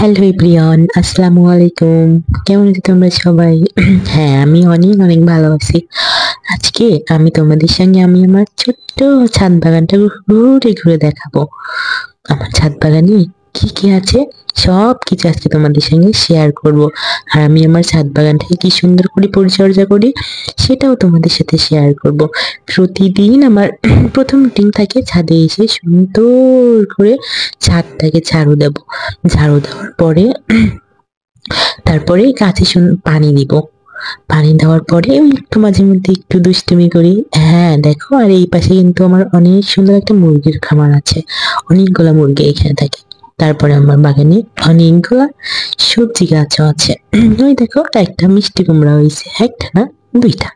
Hello everyone, আসসালামু আলাইকুম। কেমন আছো তোমরা সবাই? হ্যাঁ, আমি অনেক অনেক ভালো আছি। আজকে আমি তোমাদের সঙ্গে আমার ছোট্ট ছাদ বাগানটা ঘুরে ঘুরে দেখাবো। আমার ছাদ বাগানে কি কি আছে সব কিছু আজকে তোমাদের সঙ্গে শেয়ার করব। আর আমি আমার ছাদ বাগানটাকে কি সুন্দর করে পরিচর্যা করি সেটাও তোমাদের সাথে শেয়ার করব। প্রতিদিন আমার প্রথম রুটিন থাকে ছাদে এসে সুন্দর করে ছাদটাকে ঝাড়ু দেব। ঝাড়ু দেওয়ার পরে তারপরে গাছে পানি দিব। পানি দেওয়ার পরে ওই একটু মাঝে মধ্যে একটু দুষ্টুমি করি। হ্যাঁ দেখো, আর এই পাশে কিন্তু আমার অনেক সুন্দর একটা মুরগির খামার আছে। অনেকগুলা মুরগি এখানে থাকে। তারপরে আমার বাগানে অনেকগুলা সবজি গাছও আছে। ওই দেখো, একটা মিষ্টি কুমড়া হয়েছে, একটা না দুইটা।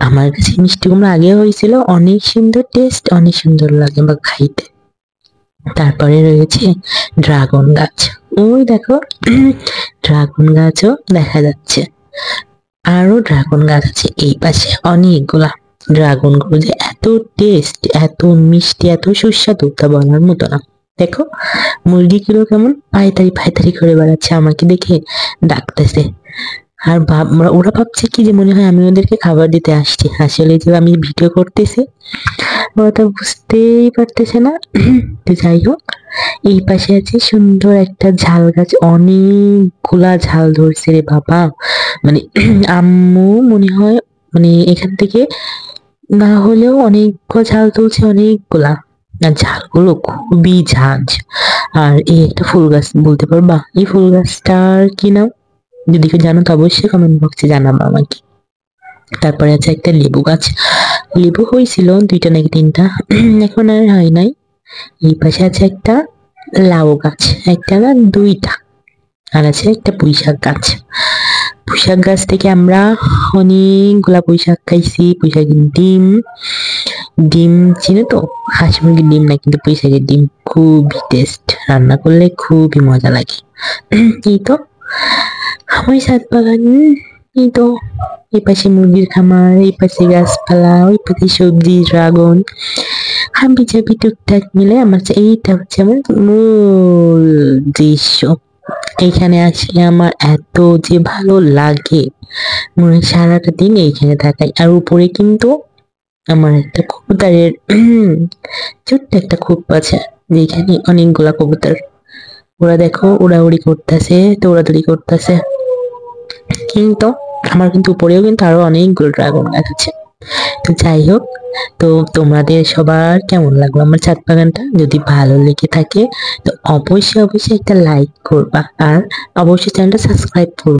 আমার কাছে মিষ্টি কুমড়া আগেও হয়েছিল, অনেক সুন্দর টেস্ট, অনেক সুন্দর লাগে বা খাইতে। তারপরে রয়েছে ড্রাগন গাছ। ওই দেখো, ড্রাগন গাছও দেখা যাচ্ছে। আরো ড্রাগন গাছ আছে এই পাশে অনেকগুলা। ড্রাগন গুলো যে এত টেস্ট, এত মিষ্টি, এত সুস্বাদু তা বলার মতো না। দেখো মুরগিগুলো কেমন পায়তারি পায়তারি করে বেড়াচ্ছে, আমাকে দেখে ডাকতেছে। আর ওরা ভাবছে কি যে মনে হয় আমি ওদেরকে খাবার দিতে আসছি, আসলে যে আমি ভিডিও করতেছি ওরা তো বুঝতেই পারতেছে না। তো যাই হোক, এই পাশে আছে সুন্দর একটা ঝাল গাছ, অনেকগুলা ঝাল ধরছে রে বাবা। মানে আম্মু মনে হয় মানে এখান থেকে না হলেও অনেকগুলো ঝাল তুলছে, অনেকগুলা। আর ঝালগুলো খুবই ঝাঁঝ। আর এই একটা ফুল গাছ, বলতে পারবা এই ফুল গাছটার কি নাম? যদি কেউ জানো তো অবশ্যই কমেন্ট বক্সে জানাবো আমাকে। তারপরে আছে একটা লেবু গাছ। লেবু হয়েছিল দুইটা নাকি তিনটা, এখন আর হয় নাই। এই পাশে আছে একটা লাউ গাছ, একটা না দুইটা। আর আছে একটা পুঁইশাক গাছ। পুঁইশাক গাছ থেকে আমরা অনেকগুলা পুঁইশাক খাইছি। পুঁইশাকের ডিম, ডিম চিনো তো? হাঁস মুরগির ডিম না, কিন্তু পুঁইশাকের ডিম খুবই টেস্ট, রান্না করলে খুবই মজা লাগে। এই তো আমার ছাদ বাগান। এই তো এই পাশে মুরগির খামার, এই পাশে গাছপালা, ওই পাশে সবজি, ড্রাগন, হাবি জাবি টুকটাক মিলে আমার এইটা হচ্ছে আমার মূল দৃশ্য। এইখানে আসলে আমার এত যে ভালো লাগে, মনে হয় সারাটা দিন এইখানে থাকাই। আর উপরে কিন্তু আমার একটা কবুতরের ছোট্ট একটা খোপ আছে, যেখানে অনেকগুলা কবুতর। ওরা দেখো উড়াউড়ি করতেছে, দৌড়াদৌড়ি করতেছে। কিন্তু আমার কিন্তু উপরেও কিন্তু আরো অনেকগুলো ড্রাগন গাছ আছে। তো যাই হোক, তো তোমাদের সবার কেমন লাগলো আমার ছাদ বাগানটা? যদি ভালো লেগে থাকে তো অবশ্যই অবশ্যই একটা লাইক করবা, আর অবশ্যই চ্যানেলটা সাবস্ক্রাইব করবা।